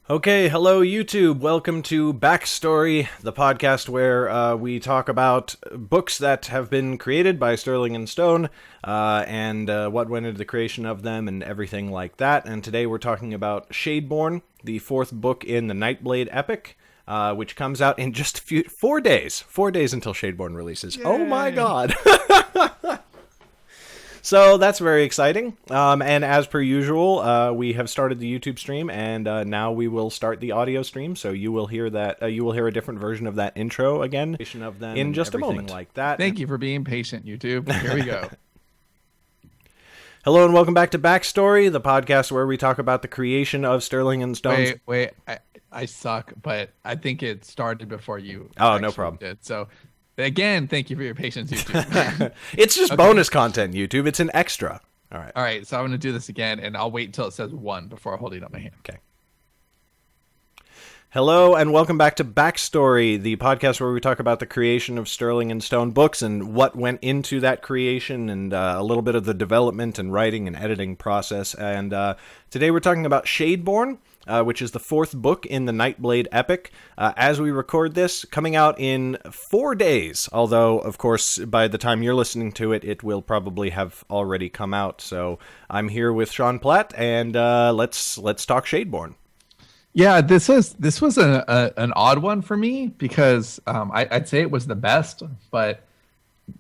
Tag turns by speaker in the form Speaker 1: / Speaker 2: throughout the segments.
Speaker 1: Okay, hello YouTube. Welcome to Backstory, the podcast where we talk about books that have been created by Sterling and Stone and what went into the creation of them and everything like that. And today we're talking about Shadeborn, the fourth book in the Nightblade Epic, which comes out in just 4 days. 4 days until Shadeborn releases. Yay. Oh my god! So that's very exciting. And as per usual, we have started the YouTube stream, and now we will start the audio stream. So you will hear that. You will hear a different version of that intro again of them in just a moment, like that.
Speaker 2: Thank you for being patient, YouTube. Here we go.
Speaker 1: Hello and welcome back to Backstory, the podcast where we talk about the creation of Sterling and Stone's.
Speaker 2: Wait, I suck, but I think it started before you.
Speaker 1: Oh, no problem.
Speaker 2: Did. So. Again, thank you for your patience, YouTube.
Speaker 1: It's just bonus content, YouTube. It's an extra. All
Speaker 2: right. So I'm going to do this again, and I'll wait until it says 1 before holding up my hand.
Speaker 1: Okay. Hello, and welcome back to Backstory, the podcast where we talk about the creation of Sterling and Stone books and what went into that creation and a little bit of the development and writing and editing process. And today we're talking about Shadeborn, which is the fourth book in the Nightblade Epic. As we record this, coming out in 4 days, although, of course, by the time you're listening to it, it will probably have already come out. So I'm here with Platt, and let's talk Shadeborn.
Speaker 2: Yeah, this was an odd one for me because I'd say it was the best, but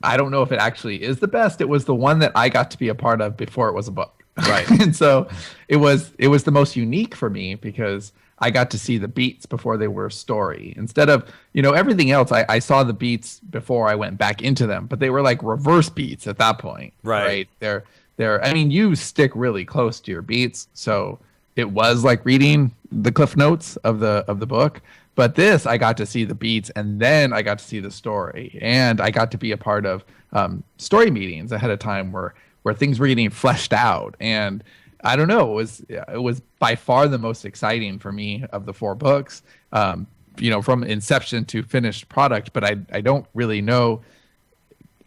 Speaker 2: I don't know if it actually is the best. It was the one that I got to be a part of before it was a book. Right. And so it was the most unique for me because I got to see the beats before they were a story. Instead of, everything else, I saw the beats before I went back into them, but they were like reverse beats at that point.
Speaker 1: Right.
Speaker 2: They're you stick really close to your beats. So it was like reading the cliff notes of the book. But this, I got to see the beats, and then I got to see the story, and I got to be a part of story meetings ahead of time where things were getting fleshed out. And I don't know, it was by far the most exciting for me of the 4 books, from inception to finished product. But I don't really know.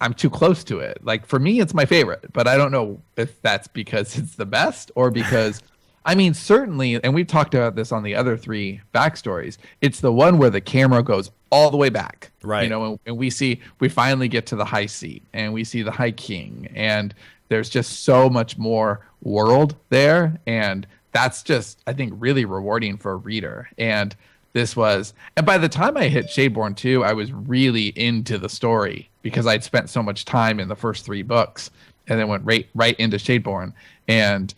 Speaker 2: I'm too close to it. Like, for me, it's my favorite, but I don't know if that's because it's the best or because certainly, and we've talked about this on the other 3 backstories, it's the one where the camera goes all the way back.
Speaker 1: Right.
Speaker 2: And we finally get to the high seat, and we see the high king, and there's just so much more world there. And that's just, I think, really rewarding for a reader. And by the time I hit Shadeborn 2, I was really into the story because I'd spent so much time in the first 3 books and then went right into Shadeborn. And,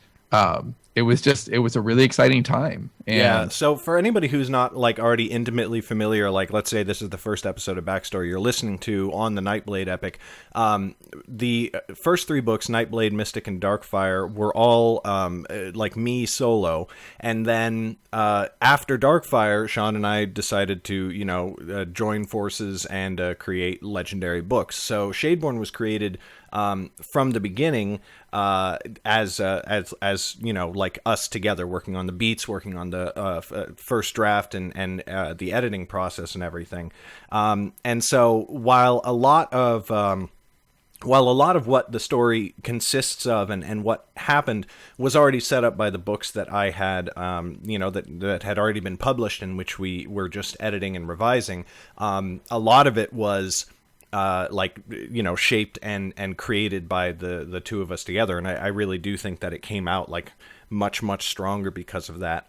Speaker 2: it was a really exciting time. And
Speaker 1: yeah. So for anybody who's not already intimately familiar, let's say this is the first episode of Backstory you're listening to on the Nightblade Epic, the first 3 books, Nightblade, Mystic, and Darkfire, were all me solo. And then after Darkfire, Sean and I decided to join forces and create legendary books. So Shadeborn was created from the beginning as us together, working on the beats, working on the first draft and the editing process and everything. And so while a lot of what the story consists of and what happened was already set up by the books that I had, that had already been published and which we were just editing and revising, a lot of it was shaped and created by the 2 of us together. And I really do think that it came out much, much stronger because of that.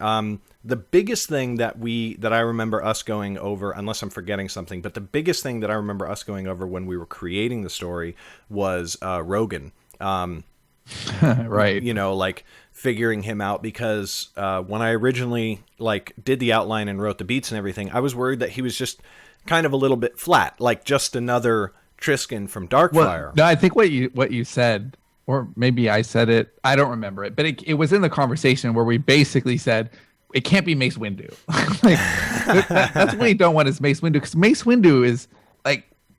Speaker 1: The biggest thing that I remember us going over, unless I'm forgetting something, but the biggest thing that I remember us going over when we were creating the story was Rogan.
Speaker 2: Right.
Speaker 1: Figuring him out, because when I originally did the outline and wrote the beats and everything, I was worried that he was just kind of a little bit flat, like just another Triskin from Darkfire.
Speaker 2: Well, no, I think what you said, or maybe I said it, I don't remember it, but it was in the conversation where we basically said it can't be Mace Windu. That's what we don't want is Mace Windu, because Mace Windu is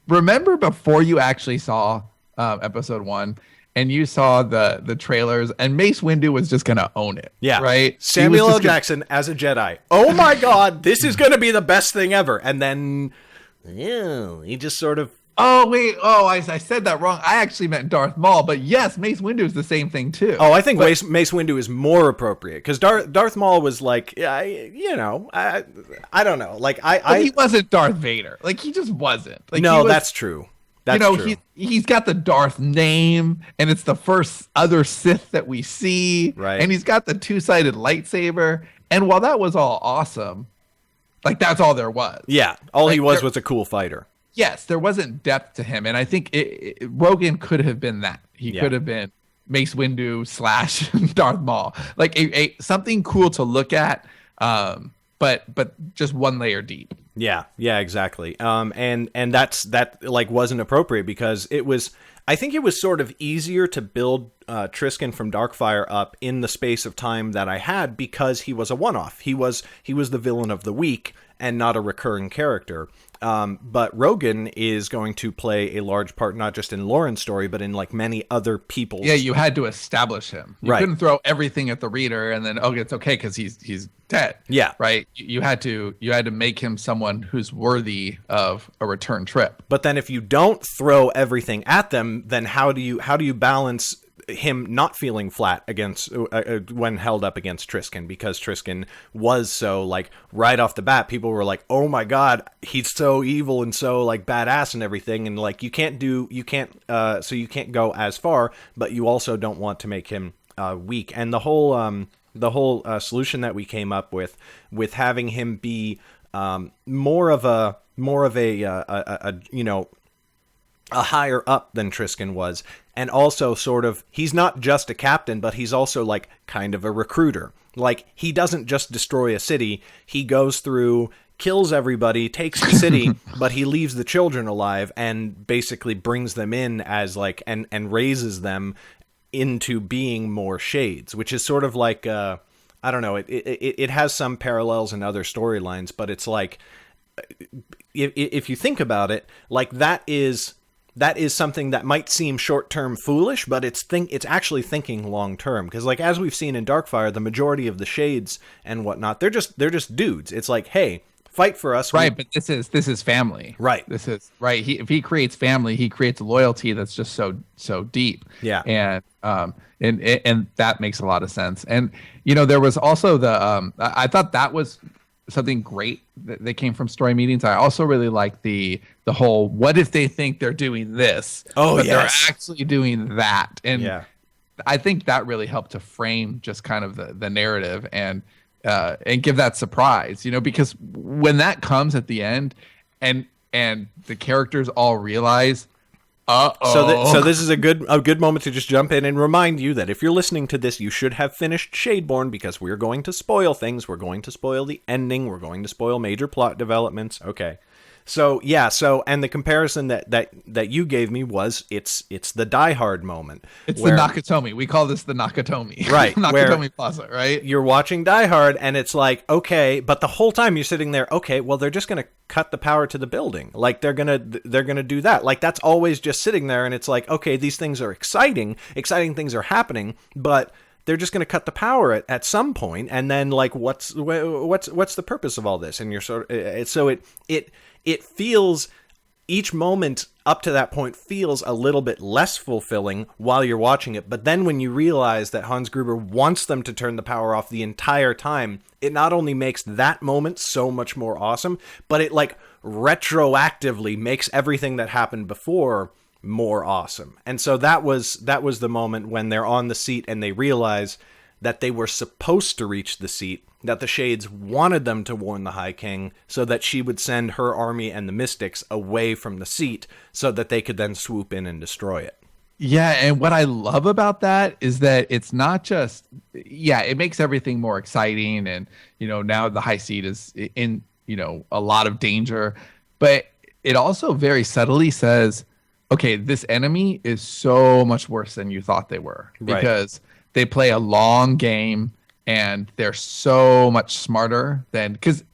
Speaker 2: remember before you actually saw episode 1 and you saw the trailers, and Mace Windu was just gonna own it.
Speaker 1: Yeah,
Speaker 2: right.
Speaker 1: Samuel L. Jackson as a Jedi. Oh my God, this is gonna be the best thing ever. And then, he just sort of
Speaker 2: Oh wait, oh I said that wrong. I actually meant Darth Maul, but yes, Mace Windu is the same thing too.
Speaker 1: Oh, I think Mace Windu is more appropriate because Darth Maul was like, I don't know, like
Speaker 2: But he wasn't Darth Vader. Like he just wasn't. Like
Speaker 1: no,
Speaker 2: he was,
Speaker 1: that's true. That's true.
Speaker 2: He's got the Darth name, and it's the first other Sith that we see,
Speaker 1: right?
Speaker 2: And he's got the two-sided lightsaber. And while that was all awesome, like that's all there was.
Speaker 1: Yeah, all like, he was a cool fighter.
Speaker 2: Yes, there wasn't depth to him, and I think Rogan could have been that. He could have been Mace Windu / Darth Maul, like a something cool to look at, but just one layer deep.
Speaker 1: Yeah, exactly. And that like wasn't appropriate because it was. I think it was sort of easier to build Tristan from Darkfire up in the space of time that I had because he was a one-off. He was the villain of the week and not a recurring character. But Rogan is going to play a large part, not just in Lauren's story, but in like many other people's.
Speaker 2: Yeah, you had to establish him. You couldn't throw everything at the reader and then it's okay because he's dead.
Speaker 1: Yeah,
Speaker 2: right. You had to make him someone who's worthy of a return trip.
Speaker 1: But then if you don't throw everything at them, then how do you balance him not feeling flat against when held up against Tristan, because Tristan was so like right off the bat people were like, oh my god, he's so evil and so like badass and everything, and like you can't go as far, but you also don't want to make him weak. And the whole solution that we came up with having him be more of a higher up than Tristan was, and also sort of he's not just a captain, but he's also like kind of a recruiter. Like he doesn't just destroy a city, he goes through, kills everybody, takes the city, but he leaves the children alive and basically brings them in as like and raises them into being more shades, which is sort of like I don't know, it has some parallels in other storylines, but it's like if you think about it, like that is something that might seem short-term foolish, but it's actually thinking long-term. Because like as we've seen in Darkfire, the majority of the shades and whatnot, they're just dudes. It's like, hey, fight for us,
Speaker 2: right? But this is family,
Speaker 1: right?
Speaker 2: This is right. If he creates family, he creates loyalty that's just so deep.
Speaker 1: Yeah,
Speaker 2: and that makes a lot of sense. And there was also the I thought that was something great that came from story meetings. I also really like the whole what if they think they're doing this, but they're actually doing that. And I think that really helped to frame just kind of the narrative and give that surprise, because when that comes at the end and the characters all realize,
Speaker 1: So this is a good moment to just jump in and remind you that if you're listening to this, you should have finished Shadeborn, because we're going to spoil things. We're going to spoil the ending. We're going to spoil major plot developments. Okay. So and the comparison that you gave me was it's the Die Hard moment.
Speaker 2: It's the Nakatomi. We call this the Nakatomi.
Speaker 1: Right.
Speaker 2: Nakatomi Plaza, right?
Speaker 1: You're watching Die Hard and it's like, okay, but the whole time you're sitting there, okay, well they're just going to cut the power to the building. Like they're going to do that. Like that's always just sitting there, and it's like, okay, these things are exciting things are happening, but they're just going to cut the power at some point, and then like what's the purpose of all this? And you're sort of so it feels, each moment up to that point feels a little bit less fulfilling while you're watching it. But then when you realize that Hans Gruber wants them to turn the power off the entire time, it not only makes that moment so much more awesome, but it like retroactively makes everything that happened before more awesome. And so that was the moment when they're on the seat and they realize that they were supposed to reach the seat, that the Shades wanted them to warn the High King so that she would send her army and the Mystics away from the seat so that they could then swoop in and destroy it.
Speaker 2: Yeah, and what I love about that is that it's not just, it makes everything more exciting, and now the High Seat is in a lot of danger, but it also very subtly says, okay, this enemy is so much worse than you thought they were, because they play a long game and they're so much smarter than, because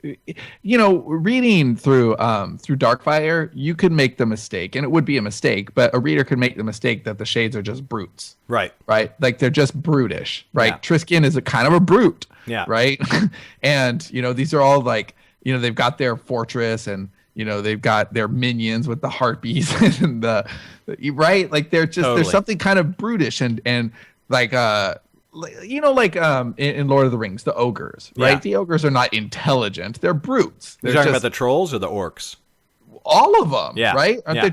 Speaker 2: reading through Darkfire, you could make the mistake, and it would be a mistake, but a reader could make the mistake that the Shades are just brutes, right, like they're just brutish, right? Tristan is a kind of a brute, right? And these are all like, they've got their fortress, and they've got their minions with the harpies and right, like they're just
Speaker 1: Totally.
Speaker 2: there's something kind of brutish and like in Lord of the Rings, the ogres, right?
Speaker 1: Yeah.
Speaker 2: The ogres are not intelligent; they're brutes.
Speaker 1: You're
Speaker 2: They're
Speaker 1: talking
Speaker 2: just
Speaker 1: about the trolls or the orcs?
Speaker 2: all of them,
Speaker 1: Yeah.
Speaker 2: right? Aren't
Speaker 1: Yeah.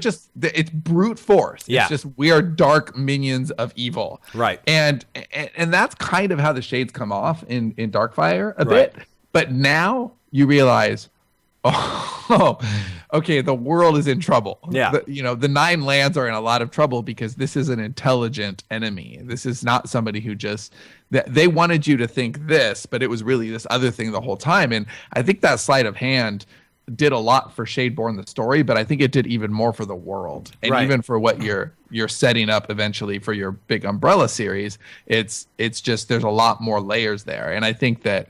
Speaker 2: it's brute force.
Speaker 1: Yeah.
Speaker 2: It's just we are dark minions of evil.
Speaker 1: Right.
Speaker 2: And that's kind of how the shades come off in Darkfire a
Speaker 1: Right.
Speaker 2: bit. But now you realize, oh, okay, the world is in trouble.
Speaker 1: Yeah.
Speaker 2: The Nine Lands are in a lot of trouble because this is an intelligent enemy. This is not somebody who just they wanted you to think this, but it was really this other thing the whole time. And I think that sleight of hand did a lot for Shadeborn the story, but I think it did even more for the world and
Speaker 1: Right.
Speaker 2: even for what you're setting up eventually for your big umbrella series. It's just there's a lot more layers there, and I think that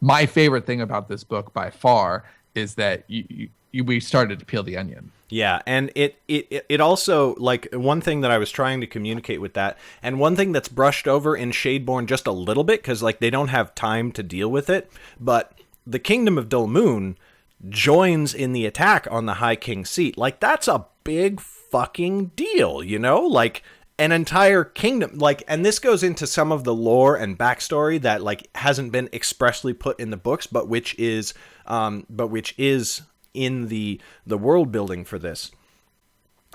Speaker 2: my favorite thing about this book by far is that we started to peel the onion.
Speaker 1: Yeah, and it also, like, one thing that I was trying to communicate with that, and one thing that's brushed over in Shadeborn just a little bit because like they don't have time to deal with it, but the Kingdom of Dol Moon joins in the attack on the High King seat. Like, that's a big fucking deal, like an entire kingdom. Like, and this goes into some of the lore and backstory that like hasn't been expressly put in the books, but which is in the world building for this.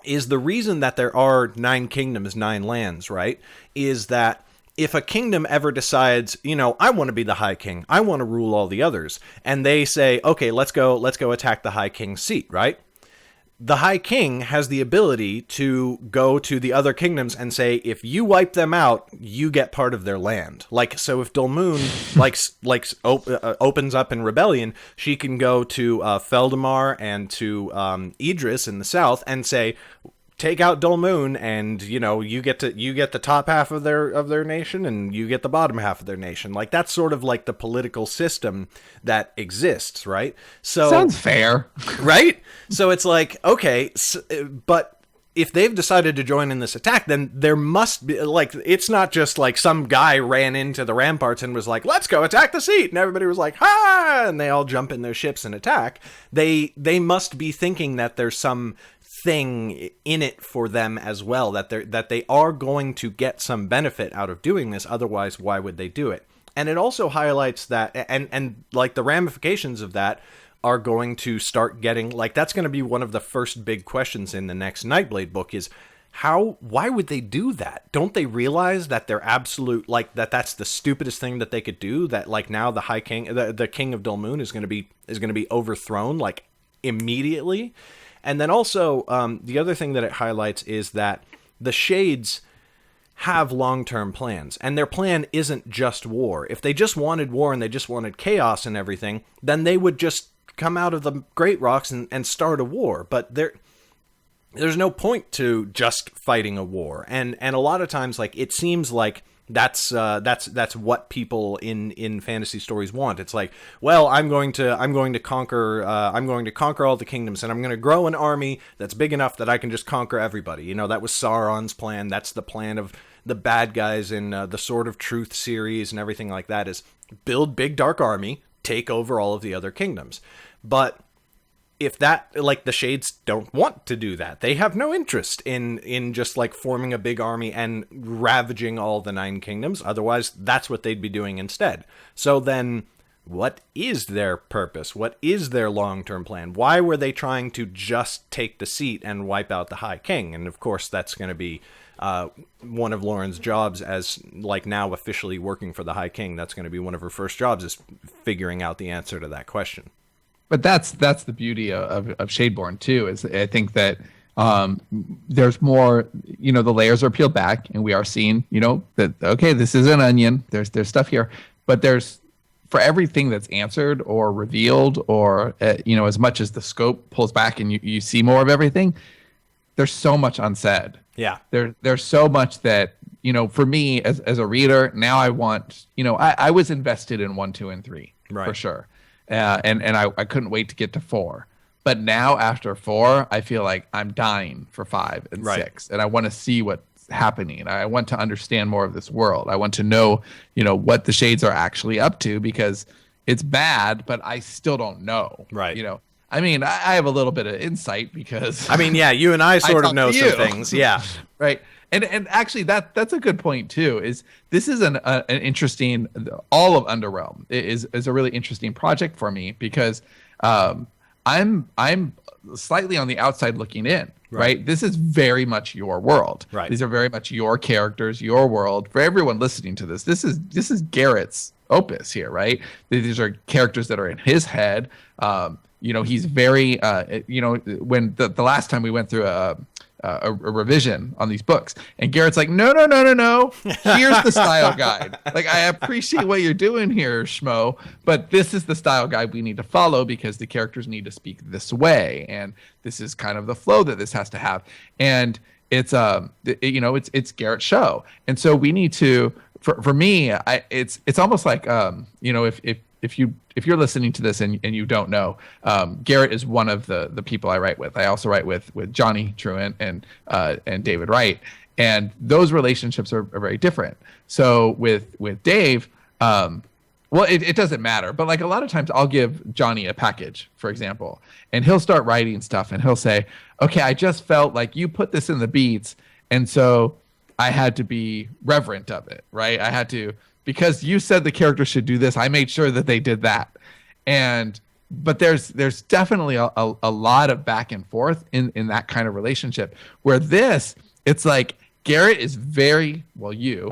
Speaker 1: Is the reason that there are 9 kingdoms, 9 lands, right? Is that if a kingdom ever decides, I want to be the High King, I want to rule all the others, and they say, okay, let's go attack the High King's seat, right? The High King has the ability to go to the other kingdoms and say, if you wipe them out, you get part of their land. Like, so if Dol Moon opens up in rebellion, she can go to Feldamar and to Idris in the south and say, take out Dol Moon, and you get the top half of their nation, and you get the bottom half of their nation. Like, that's sort of like the political system that exists, right? So
Speaker 2: sounds fair,
Speaker 1: right? So it's like, okay, but if they've decided to join in this attack, then there must be, like, it's not just like some guy ran into the ramparts and was like, let's go attack the seat, and everybody was like, ha, and they all jump in their ships and attack. They must be thinking that there's some thing in it for them as well, that they are going to get some benefit out of doing this. Otherwise, why would they do it? And it also highlights that, and like the ramifications of that are going to start getting, like, that's going to be one of the first big questions in the next Nightblade book is why would they do that? Don't they realize that they're absolute, like, that's the stupidest thing that they could do, that like now the High King, the King of Dol Moon is going to be overthrown like immediately. And then also, the other thing that it highlights is that the Shades have long-term plans, and their plan isn't just war. If they just wanted war and they just wanted chaos and everything, then they would just come out of the Great Rocks and start a war. But there's no point to just fighting a war. And a lot of times, like, it seems like that's what people in fantasy stories want. It's like, well, I'm going to conquer all the kingdoms, and I'm going to grow an army that's big enough that I can just conquer everybody. That was Sauron's plan. That's the plan of the bad guys in the Sword of Truth series and everything like that, is build big dark army, take over all of the other kingdoms. But if that, like, the Shades don't want to do that. They have no interest in just like forming a big army and ravaging all the 9 kingdoms. Otherwise, that's what they'd be doing instead. So then, what is their purpose? What is their long-term plan? Why were they trying to just take the seat and wipe out the High King? And of course, that's going to be one of Lauren's jobs as, like, now officially working for the High King. That's going to be one of her first jobs, is figuring out the answer to that question.
Speaker 2: But that's the beauty of Shadeborn too, is I think that there's more, the layers are peeled back, and we are seeing, that, okay, this is an onion. There's stuff here, but there's, for everything that's answered or revealed, or as much as the scope pulls back and you see more of everything, there's so much unsaid.
Speaker 1: Yeah.
Speaker 2: There's so much that, for me as a reader, now I want, I was invested in 1, 2, and 3,
Speaker 1: right,
Speaker 2: for sure. And I couldn't wait to get to 4. But now after 4, I feel like I'm dying for 5 and
Speaker 1: right,
Speaker 2: 6. And I want to see what's happening. I want to understand more of this world. I want to know, what the Shades are actually up to, because it's bad, but I still don't know.
Speaker 1: Right.
Speaker 2: I mean, I have a little bit of insight because
Speaker 1: I mean, yeah, you and I sort of
Speaker 2: talk
Speaker 1: know
Speaker 2: to
Speaker 1: some
Speaker 2: you.
Speaker 1: things. Yeah.
Speaker 2: Right. And actually that's a good point too. Is this is an interesting, all of Underrealm is a really interesting project for me because I'm slightly on the outside looking in. Right. This is very much your world.
Speaker 1: Right.
Speaker 2: These are very much your characters, your world. For everyone listening to this, this is Garrett's opus here, right? These are characters that are in his head. He's very, when the last time we went through a revision on these books, and Garrett's like, no. Here's the style guide. Like, I appreciate what you're doing here, Schmo, but this is the style guide we need to follow because the characters need to speak this way, and this is kind of the flow that this has to have. And it's it's Garrett's show, and so we need to. For me, it's almost like if you're listening to this and you don't know, Garrett is one of the people I write with. I also write with Johnny Truant and David Wright, and those relationships are very different. So with Dave, it doesn't matter, but like a lot of times I'll give Johnny a package, for example, and he'll start writing stuff and he'll say, okay, I just felt like you put this in the beats, and so I had to be reverent of it, right? I had to, because you said the character should do this, I made sure that they did that. But there's definitely a lot of back and forth in that kind of relationship, where it's like Garrett is very, well, you're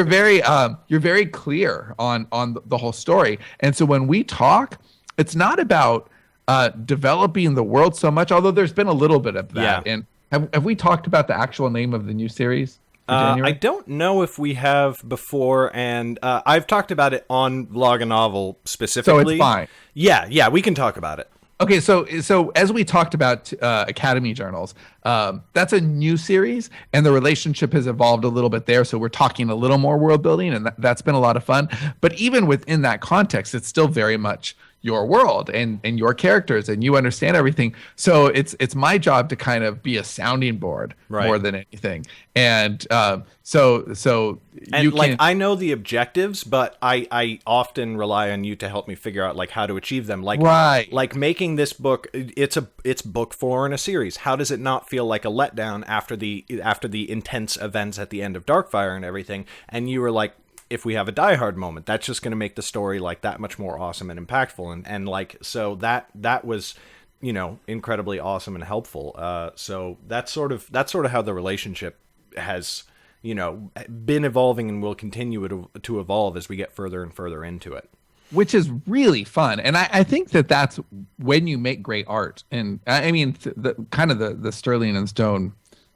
Speaker 2: very clear on the whole story. And so when we talk, it's not about developing the world so much, although there's been a little bit of that. Yeah. And have we talked about the actual name of the new series?
Speaker 1: I don't know if we have before, and I've talked about it on VlogaNovel specifically.
Speaker 2: So it's fine.
Speaker 1: Yeah, we can talk about it.
Speaker 2: Okay, so as we talked about Academy Journals, that's a new series, and the relationship has evolved a little bit there. So we're talking a little more world building, and that's been a lot of fun. But even within that context, it's still very much your world and your characters, and you understand everything. So it's my job to kind of be a sounding board more than anything. And so you
Speaker 1: like I know the objectives, but I often rely on you to help me figure out like how to achieve them. Like making this book, it's book 4 in a series. How does it not feel like a letdown after the intense events at the end of Darkfire and everything? And you were like, if we have a Die Hard moment, that's just going to make the story like that much more awesome and impactful. And like, so that was, incredibly awesome and helpful. So that's sort of how the relationship has, been evolving and will continue to evolve as we get further and further into it.
Speaker 2: Which is really fun. And I think that's when you make great art. And I mean, the Sterling and Stone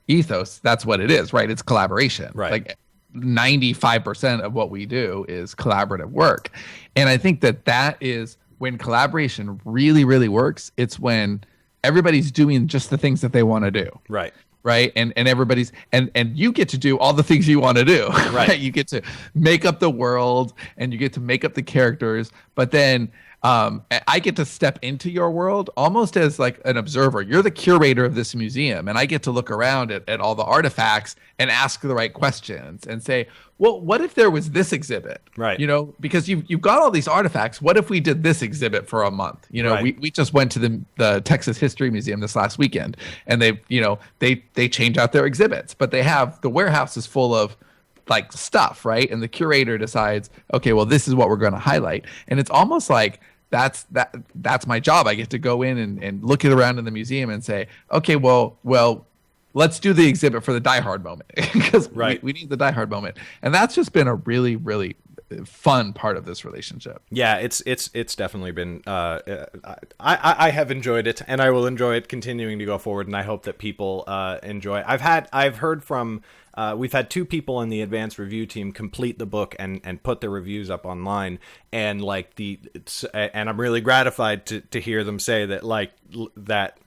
Speaker 2: ethos, that's what it is, right? It's collaboration.
Speaker 1: Right.
Speaker 2: Like 95% of what we do is collaborative work. And I think that is when collaboration really, really works. It's when everybody's doing just the things that they want to do.
Speaker 1: Right.
Speaker 2: Right. And everybody's and you get to do all the things you want to do.
Speaker 1: Right.
Speaker 2: You get to make up the world and you get to make up the characters. But then I get to step into your world almost as like an observer. You're the curator of this museum, and I get to look around at all the artifacts and ask the right questions and say, well, what if there was this exhibit?
Speaker 1: Right.
Speaker 2: Because you've got all these artifacts. What if we did this exhibit for a month?
Speaker 1: Right.
Speaker 2: We just went to the Texas History Museum this last weekend, and they change out their exhibits, but they have the warehouse is full of like stuff, right? And the curator decides, okay, well, this is what we're going to highlight. And it's almost like that's my job. I get to go in and look it around in the museum and say, okay, well, let's do the exhibit for the Die Hard moment because we need the Die Hard moment. And that's just been a really, really fun part of this relationship.
Speaker 1: Yeah, it's definitely been. I have enjoyed it, and I will enjoy it continuing to go forward. And I hope that people enjoy it. I've heard from. We've had 2 people in the advanced review team complete the book and put their reviews up online, and like and I'm really gratified to hear them say that that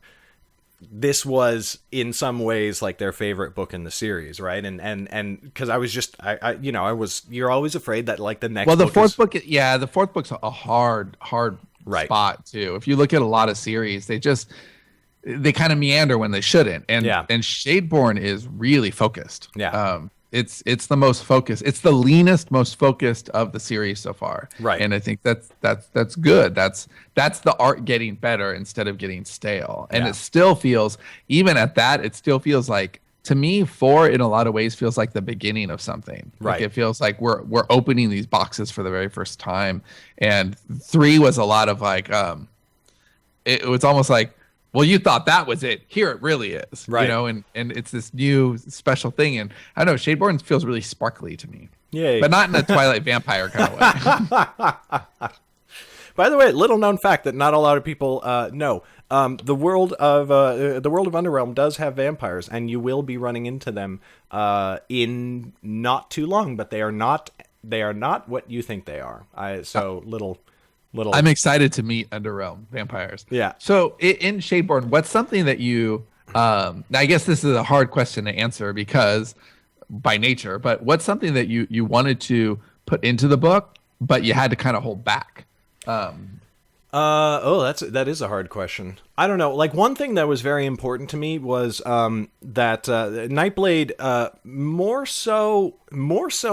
Speaker 1: this was in some ways like their favorite book in the series, right? And because I was just you're always afraid that like the next
Speaker 2: the fourth book's a hard spot too. If you look at a lot of series, they kind of meander when they shouldn't. And Shadeborn is really focused.
Speaker 1: Yeah.
Speaker 2: it's the most focused. It's the leanest, most focused of the series so far.
Speaker 1: Right.
Speaker 2: And I think that's good. That's the art getting better instead of getting stale. And it still feels, even at that, it still feels like, to me, 4 in a lot of ways feels like the beginning of something.
Speaker 1: Right.
Speaker 2: Like it feels like we're opening these boxes for the very first time. And 3 was a lot of like it was almost like, well, you thought that was it. Here it really is.
Speaker 1: Right.
Speaker 2: You know, and it's this new special thing. And I don't know, Shadeborn feels really sparkly to me.
Speaker 1: Yay.
Speaker 2: But not in a Twilight vampire kind of way.
Speaker 1: By the way, little known fact that not a lot of people know. The world of Underrealm does have vampires, and you will be running into them in not too long. But they are not what you think they are. Little.
Speaker 2: I'm excited to meet Underrealm vampires.
Speaker 1: Yeah.
Speaker 2: So in Shadeborn, what's something that you? Now I guess this is a hard question to answer because by nature, but what's something that you wanted to put into the book, but you had to kind of hold back?
Speaker 1: That is a hard question. I don't know. Like, one thing that was very important to me was that Nightblade, more so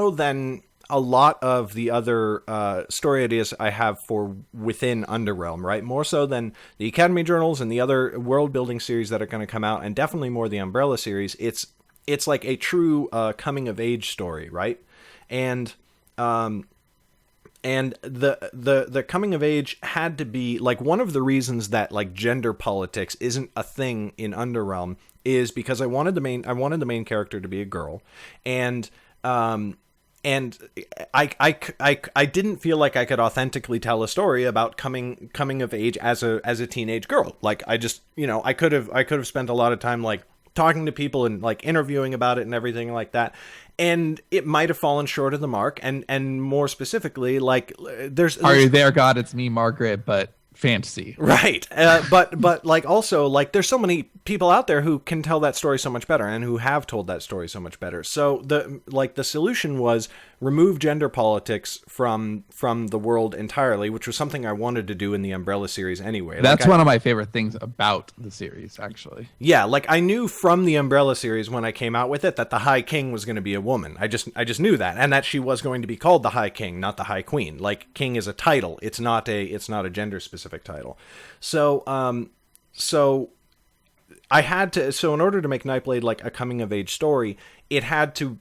Speaker 1: than a lot of the other story ideas I have for within Underrealm, right? More so than the Academy Journals and the other world building series that are going to come out, and definitely more the Umbrella series. It's like a true coming of age story, right? And the coming of age had to be, like, one of the reasons that, like, gender politics isn't a thing in Underrealm is because I wanted the main character to be a girl, and I didn't feel like I could authentically tell a story about coming of age as a teenage girl. Like, I just, I could have spent a lot of time, like, talking to people and, like, interviewing about it and everything like that. And it might have fallen short of the mark. And more specifically, like, there's
Speaker 2: Are you there, God? It's me, Margaret, but fantasy.
Speaker 1: Right. But like, also, like, there's so many people out there who can tell that story so much better and who have told that story so much better. So the solution was remove gender politics from the world entirely, which was something I wanted to do in the Umbrella series anyway.
Speaker 2: That's one of my favorite things about the series, actually.
Speaker 1: Yeah, like, I knew from the Umbrella series when I came out with it that the High King was going to be a woman. I just knew that, and that she was going to be called the High King, not the High Queen. Like, King is a title. It's not a gender specific title. So I had to. So in order to make Nightblade like a coming of age story, it had to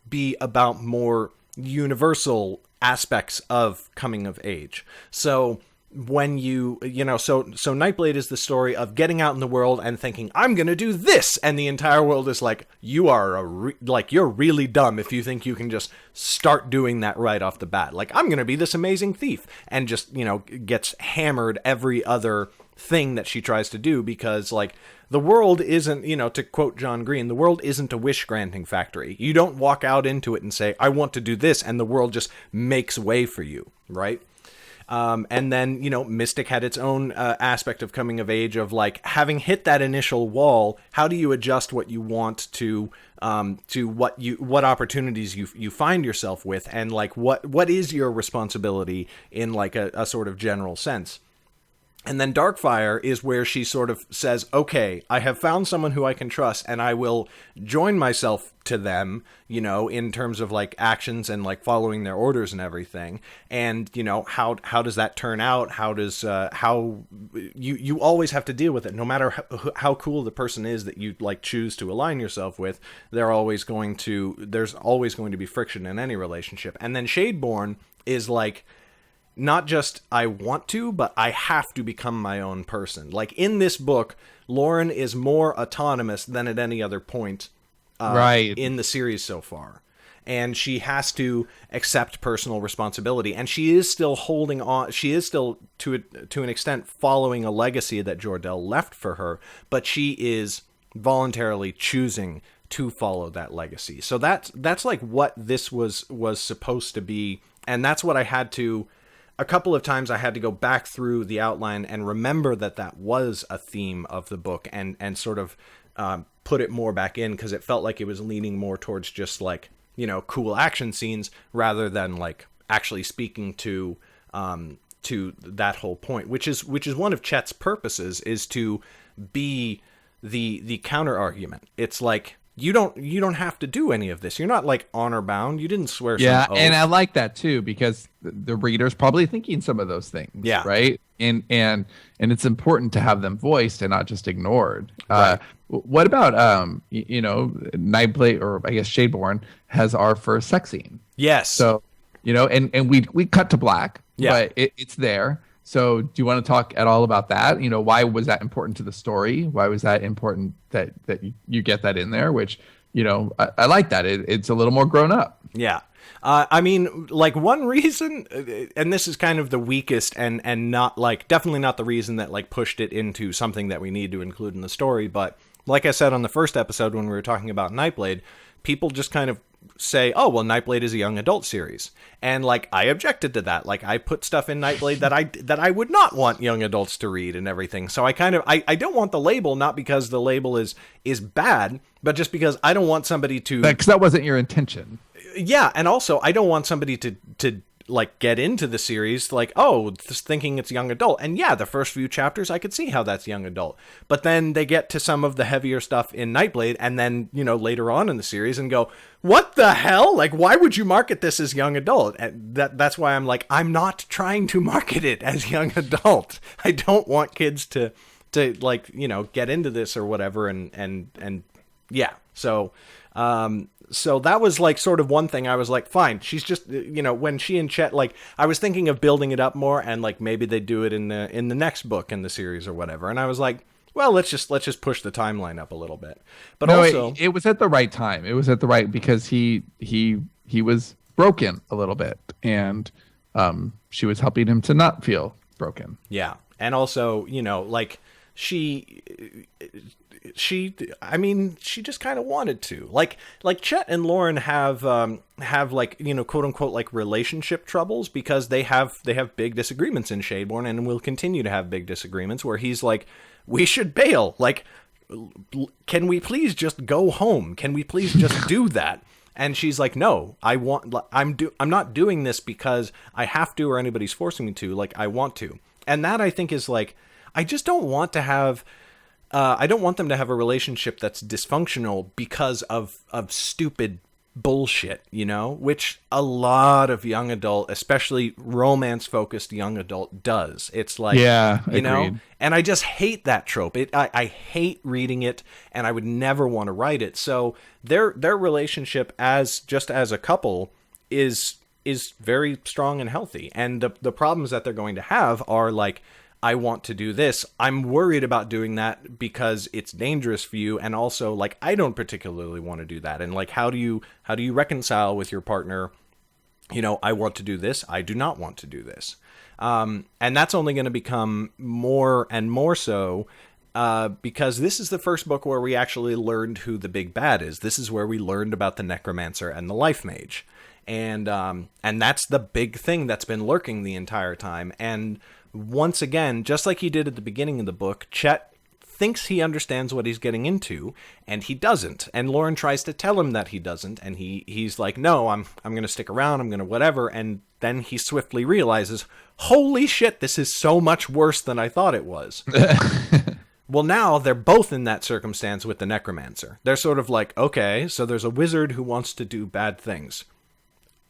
Speaker 1: be about more universal aspects of coming of age. So when so Nightblade is the story of getting out in the world and thinking, I'm gonna do this, and the entire world is like, you are you're really dumb if you think you can just start doing that right off the bat. Like, I'm gonna be this amazing thief, and just gets hammered every other thing that she tries to do, because, like, the world isn't, to quote John Green, the world isn't a wish granting factory. You don't walk out into it and say, I want to do this, and the world just makes way for you, right? And then, Mystic had its own aspect of coming of age, of, like, having hit that initial wall, how do you adjust what you want to what opportunities you find yourself with, and, like, what is your responsibility in, like, a sort of general sense. And then Darkfire is where she sort of says, okay, I have found someone who I can trust, and I will join myself to them, in terms of, like, actions and, like, following their orders and everything. And, how does that turn out? How does, you always have to deal with it. No matter how cool the person is that you, like, choose to align yourself with, there's always going to be friction in any relationship. And then Shadeborn is, like, not just I want to, but I have to become my own person. Like, in this book, Lauren is more autonomous than at any other point
Speaker 2: right
Speaker 1: in the series so far. And she has to accept personal responsibility. And she is still holding on. She is still, to an extent, following a legacy that Jor-El left for her. But she is voluntarily choosing to follow that legacy. So that's like what this was supposed to be. And that's what I had to... A couple of times I had to go back through the outline and remember that was a theme of the book, and sort of put it more back in, because it felt like it was leaning more towards just, like, cool action scenes rather than, like, actually speaking to that whole point, which is one of Chet's purposes, is to be the counter argument. It's like, you don't have to do any of this. You're not like honor bound. You didn't swear
Speaker 2: Yeah,
Speaker 1: some oath.
Speaker 2: and I like that too because the reader's probably thinking some of those things.
Speaker 1: Yeah.
Speaker 2: Right. And it's important to have them voiced and not just ignored.
Speaker 1: Right.
Speaker 2: What about Nightblade, or I guess Shadeborn has our first sex scene.
Speaker 1: Yes.
Speaker 2: So and we cut to black.
Speaker 1: Yeah.
Speaker 2: But it's there. So do you want to talk at all about that? Why was that important to the story? Why was that important that you get that in there? Which, I like that. It's a little more grown up.
Speaker 1: Yeah. I mean, like one reason, and this is kind of the weakest and not like, definitely not the reason that like pushed it into something that we need to include in the story. But like I said on the first episode when we were talking about Nightblade, people just kind of say, oh, well, Nightblade is a young adult series. And like, I objected to that. Like I put stuff in Nightblade that I would not want young adults to read and everything. So I kind of, I don't want the label, not because the label is bad, but just because I don't want somebody to,
Speaker 2: because that wasn't your intention.
Speaker 1: Yeah. And also I don't want somebody to like get into the series like, oh, just thinking it's young adult. And yeah, the first few chapters I could see how that's young adult, but then they get to some of the heavier stuff in Nightblade and then later on in the series and go, what the hell, like why would you market this as young adult? And that's why I'm like, I'm not trying to market it as young adult. I don't want kids to like get into this or whatever. And yeah, so that was like sort of one thing I was like, fine. She's just, when she and Chet, like I was thinking of building it up more and like maybe they do it in the next book in the series or whatever. And I was like, well, let's just push the timeline up a little bit. But
Speaker 2: no,
Speaker 1: also
Speaker 2: it was at the right time. It was at the right, because he was broken a little bit and she was helping him to not feel broken.
Speaker 1: Yeah. And also, like she just kind of wanted to like Chet and Lauren have like, quote unquote, like relationship troubles because they have big disagreements in Shadeborn and will continue to have big disagreements where he's like, we should bail. Like, can we please just go home? Can we please just do that? And she's like, no, I'm not doing this because I have to or anybody's forcing me to. Like, I want to. And that I think is like, I just don't want to have. I don't want them to have a relationship that's dysfunctional because of stupid bullshit, which a lot of young adult, especially romance-focused young adult, does. It's like,
Speaker 2: agreed.
Speaker 1: And I just hate that trope. I hate reading it, and I would never want to write it. So their relationship as a couple is very strong and healthy. And the problems that they're going to have are like, I want to do this. I'm worried about doing that because it's dangerous for you. And also like, I don't particularly want to do that. And like, how do you reconcile with your partner? I want to do this. I do not want to do this. And that's only going to become more and more so, because this is the first book where we actually learned who the big bad is. This is where we learned about the necromancer and the life mage. And that's the big thing that's been lurking the entire time. And once again, just like he did at the beginning of the book, Chet thinks he understands what he's getting into, and he doesn't. And Lauren tries to tell him that he doesn't, and he's like, no, I'm going to stick around, I'm going to whatever. And then he swiftly realizes, holy shit, this is so much worse than I thought it was. Well, now they're both in that circumstance with the necromancer. They're sort of like, okay, so there's a wizard who wants to do bad things.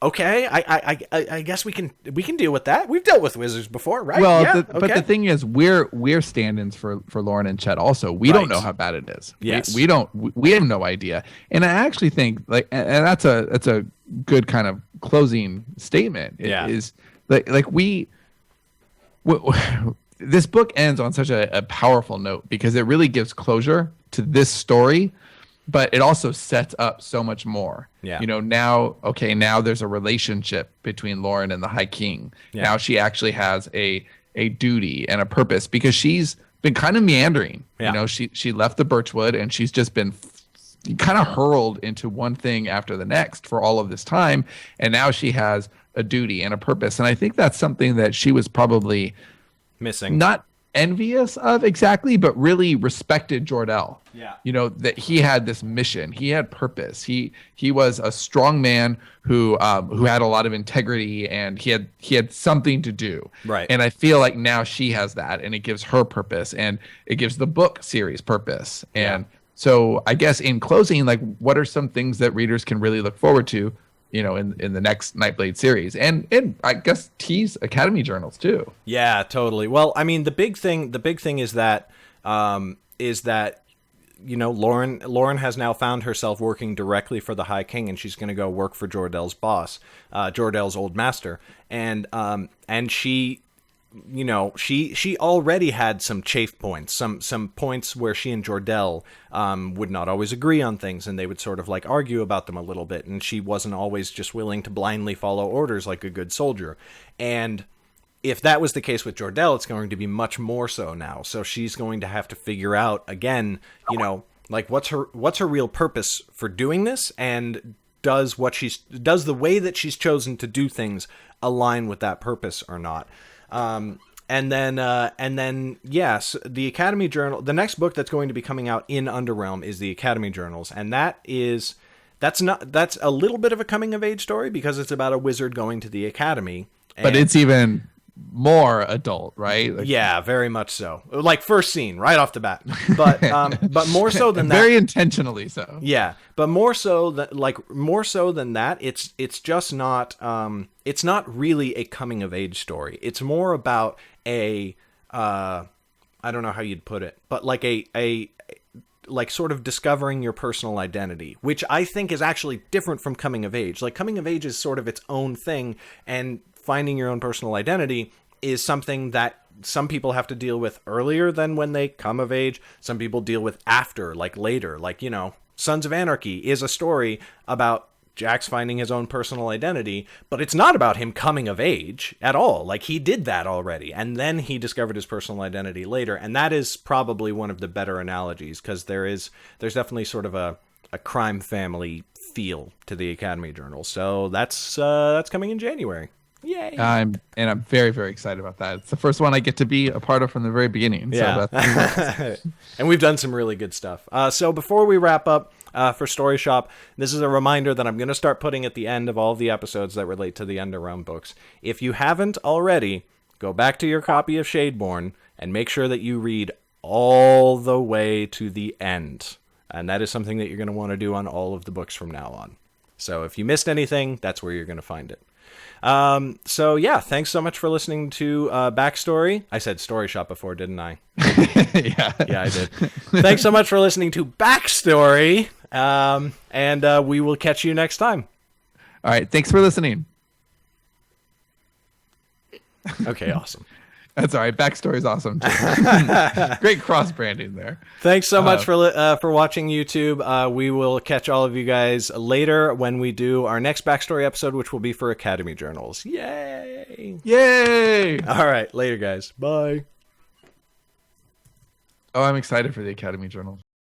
Speaker 1: Okay, I guess we can deal with that. We've dealt with wizards before, right?
Speaker 2: Well,
Speaker 1: yeah,
Speaker 2: but the thing is, we're stand-ins for Lauren and Chet. Also, we don't know how bad it is.
Speaker 1: Yes,
Speaker 2: we have no idea. And I actually think and that's a good kind of closing statement.
Speaker 1: Yeah,
Speaker 2: is like this book ends on such a powerful note because it really gives closure to this story. But it also sets up so much more.
Speaker 1: Yeah.
Speaker 2: Now there's a relationship between Lauren and the High King. Yeah. Now she actually has a duty and a purpose because she's been kind of meandering.
Speaker 1: Yeah.
Speaker 2: She left the Birchwood and she's just been kind of hurled into one thing after the next for all of this time. And now she has a duty and a purpose. And I think that's something that she was probably
Speaker 1: missing.
Speaker 2: Not envious of exactly, but really respected Jor-El.
Speaker 1: Yeah.
Speaker 2: That he had this mission. He had purpose. He was a strong man who had a lot of integrity and he had something to do.
Speaker 1: Right.
Speaker 2: And I feel like now she has that and it gives her purpose and it gives the book series purpose. And So I guess in closing, like, what are some things that readers can really look forward to, in the next Nightblade series, and I guess tease Academy journals too.
Speaker 1: Yeah, totally. Well, I mean, the big thing is that Lauren has now found herself working directly for the High King, and she's going to go work for Jor-El's boss, Jor-El's old master, and she, she already had some chafe points, some points where she and Jor-El would not always agree on things, and they would sort of like argue about them a little bit, and she wasn't always just willing to blindly follow orders like a good soldier, and if that was the case with Jor-El, it's going to be much more so now. So she's going to have to figure out again, like what's her real purpose for doing this, and does the way that she's chosen to do things align with that purpose or not? And then yes, the Academy Journal. The next book that's going to be coming out in Underrealm is the Academy Journals, and that's a little bit of a coming of age story because it's about a wizard going to the academy.
Speaker 2: But it's even more adult, right? Like,
Speaker 1: yeah, very much so. Like first scene right off the bat, but more so than that,
Speaker 2: very intentionally so.
Speaker 1: Yeah, but more so than that, it's just not it's not really a coming of age story. It's more about a I don't know how you'd put it, but like a like sort of discovering your personal identity, which I think is actually different from coming of age. Like coming of age is sort of its own thing, and finding your own personal identity is something that some people have to deal with earlier than when they come of age. Some people deal with after, like later. Like, Sons of Anarchy is a story about Jax finding his own personal identity, but it's not about him coming of age at all. Like, he did that already, and then he discovered his personal identity later, and that is probably one of the better analogies, because there's definitely sort of a crime family feel to the Academy Journal. So that's coming in January. Yay!
Speaker 2: I'm very, very excited about that. It's the first one I get to be a part of from the very beginning.
Speaker 1: Yeah. So and we've done some really good stuff. So before we wrap up for Story Shop, this is a reminder that I'm going to start putting at the end of all of the episodes that relate to the Underrealm books. If you haven't already, go back to your copy of Shadeborn and make sure that you read all the way to the end. And that is something that you're going to want to do on all of the books from now on. So if you missed anything, that's where you're going to find it. So yeah, thanks so much for listening to Backstory. I said Story Shop before, didn't I?
Speaker 2: Yeah,
Speaker 1: I did. Thanks so much for listening to Backstory, and we will catch you next time.
Speaker 2: All right, thanks for listening.
Speaker 1: Okay, awesome.
Speaker 2: That's all right. Backstory is awesome too. Great cross branding there.
Speaker 1: Thanks so much for watching YouTube. We will catch all of you guys later when we do our next Backstory episode, which will be for Academy Journals. Yay!
Speaker 2: Yay!
Speaker 1: All right, later, guys. Bye.
Speaker 2: Oh, I'm excited for the Academy Journal.